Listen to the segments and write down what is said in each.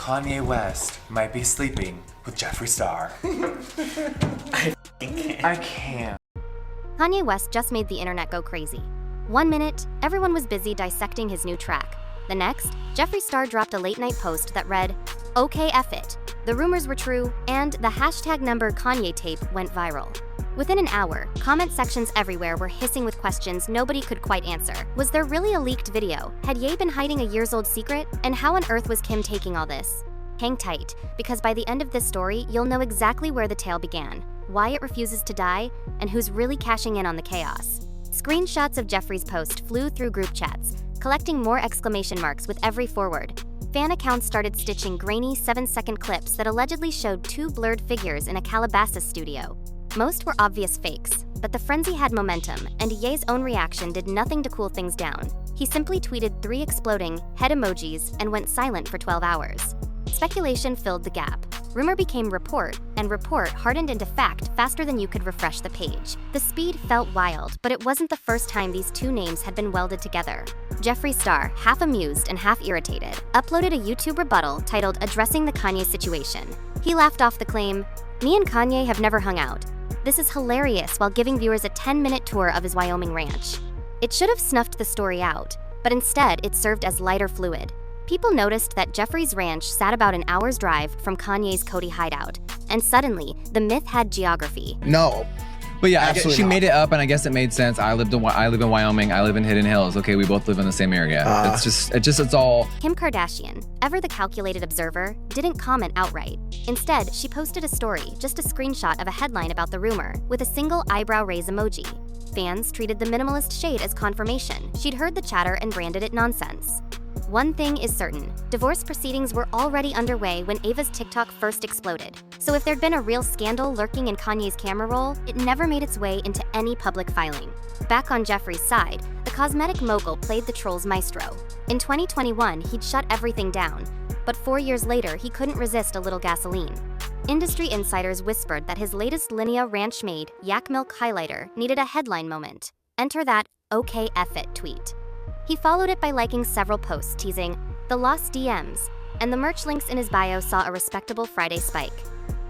Kanye West might be sleeping with Jeffree Star. I can't. Kanye West just made the internet go crazy. 1 minute, everyone was busy dissecting his new track. The next, Jeffery Star dropped a late-night post that read, "Okay, F it." The rumors were true, and the #number Kanye tape went viral. Within an hour, comment sections everywhere were hissing with questions nobody could quite answer. Was there really a leaked video? Had Ye been hiding a years-old secret? And how on earth was Kim taking all this? Hang tight, because by the end of this story, you'll know exactly where the tale began, why it refuses to die, and who's really cashing in on the chaos. Screenshots of Jeffrey's post flew through group chats, collecting more exclamation marks with every forward. Fan accounts started stitching grainy 7-second clips that allegedly showed two blurred figures in a Calabasas studio. Most were obvious fakes, but the frenzy had momentum, and Ye's own reaction did nothing to cool things down. He simply tweeted 3 exploding head emojis and went silent for 12 hours. Speculation filled the gap. Rumor became report, and report hardened into fact faster than you could refresh the page. The speed felt wild, but it wasn't the first time these two names had been welded together. Jeffery Star, half amused and half irritated, uploaded a YouTube rebuttal titled "Addressing the Kanye Situation." He laughed off the claim, "Me and Kanye have never hung out. This is hilarious," while giving viewers a 10-minute tour of his Wyoming ranch. It should have snuffed the story out, but instead it served as lighter fluid. People noticed that Jeffrey's ranch sat about an hour's drive from Kanye's Cody hideout, and suddenly, the myth had geography. No. But yeah, Absolutely she not. made it up, and I guess it made sense. I live in Wyoming. I live in Hidden Hills. Okay, we both live in the same area. It's all. Kim Kardashian, ever the calculated observer, didn't comment outright. Instead, she posted a story, just a screenshot of a headline about the rumor, with a single eyebrow raise emoji. Fans treated the minimalist shade as confirmation. She'd heard the chatter and branded it nonsense. One thing is certain, divorce proceedings were already underway when Ava's TikTok first exploded. So if there'd been a real scandal lurking in Kanye's camera roll, it never made its way into any public filing. Back on Jeffrey's side, the cosmetic mogul played the troll's maestro. In 2021, he'd shut everything down, but 4 years later, he couldn't resist a little gasoline. Industry insiders whispered that his latest Linea Ranch-made yak milk highlighter needed a headline moment. Enter that "Okay, F it" tweet. He followed it by liking several posts teasing the lost DMs, and the merch links in his bio saw a respectable Friday spike.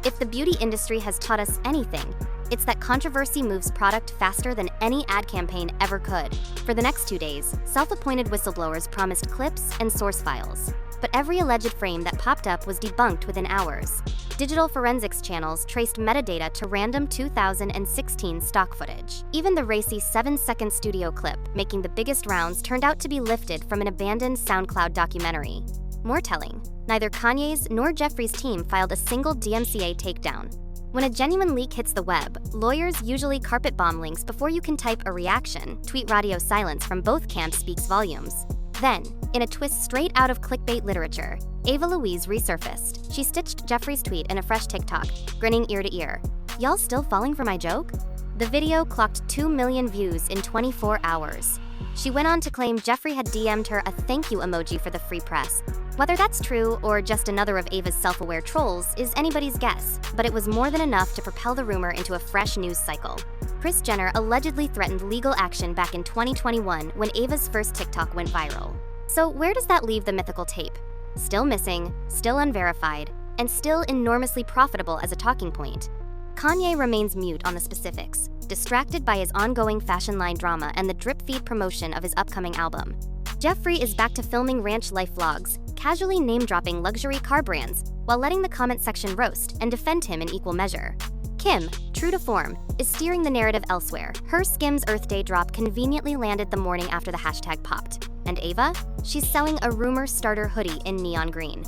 If the beauty industry has taught us anything, it's that controversy moves product faster than any ad campaign ever could. For the next 2 days, self-appointed whistleblowers promised clips and source files, but every alleged frame that popped up was debunked within hours. Digital forensics channels traced metadata to random 2016 stock footage. Even the racy 7-second studio clip, making the biggest rounds, turned out to be lifted from an abandoned SoundCloud documentary. More telling, neither Kanye's nor Jeffrey's team filed a single DMCA takedown. When a genuine leak hits the web, lawyers usually carpet bomb links before you can type a reaction. Tweet radio silence from both camps speaks volumes. Then, in a twist straight out of clickbait literature, Ava Louise resurfaced. She stitched Jeffrey's tweet in a fresh TikTok, grinning ear to ear. "Y'all still falling for my joke?" The video clocked 2 million views in 24 hours. She went on to claim Jeffrey had DM'd her a thank you emoji for the free press. Whether that's true or just another of Ava's self-aware trolls is anybody's guess, but it was more than enough to propel the rumor into a fresh news cycle. Kris Jenner allegedly threatened legal action back in 2021 when Ava's first TikTok went viral. So where does that leave the mythical tape? Still missing, still unverified, and still enormously profitable as a talking point. Kanye remains mute on the specifics, distracted by his ongoing fashion line drama and the drip feed promotion of his upcoming album. Jeffrey is back to filming ranch life vlogs, casually name-dropping luxury car brands, while letting the comment section roast and defend him in equal measure. Kim, true to form, is steering the narrative elsewhere. Her Skims Earth Day drop conveniently landed the morning after the hashtag popped. And Ava? She's selling a rumor starter hoodie in neon green.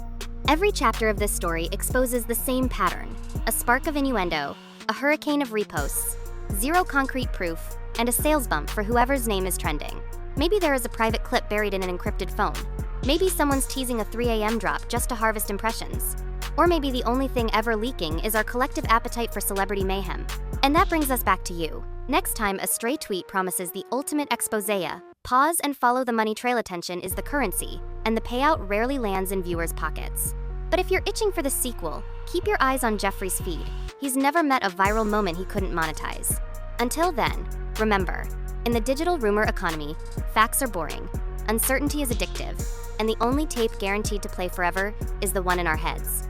Every chapter of this story exposes the same pattern: a spark of innuendo, a hurricane of reposts, zero concrete proof, and a sales bump for whoever's name is trending. Maybe there is a private clip buried in an encrypted phone. Maybe someone's teasing a 3 a.m. drop just to harvest impressions. Or maybe the only thing ever leaking is our collective appetite for celebrity mayhem. And that brings us back to you. Next time a stray tweet promises the ultimate exposé, pause and follow the money trail. Attention is the currency, and the payout rarely lands in viewers' pockets. But if you're itching for the sequel, keep your eyes on Jeffrey's feed. He's never met a viral moment he couldn't monetize. Until then, remember, in the digital rumor economy, facts are boring, uncertainty is addictive, and the only tape guaranteed to play forever is the one in our heads.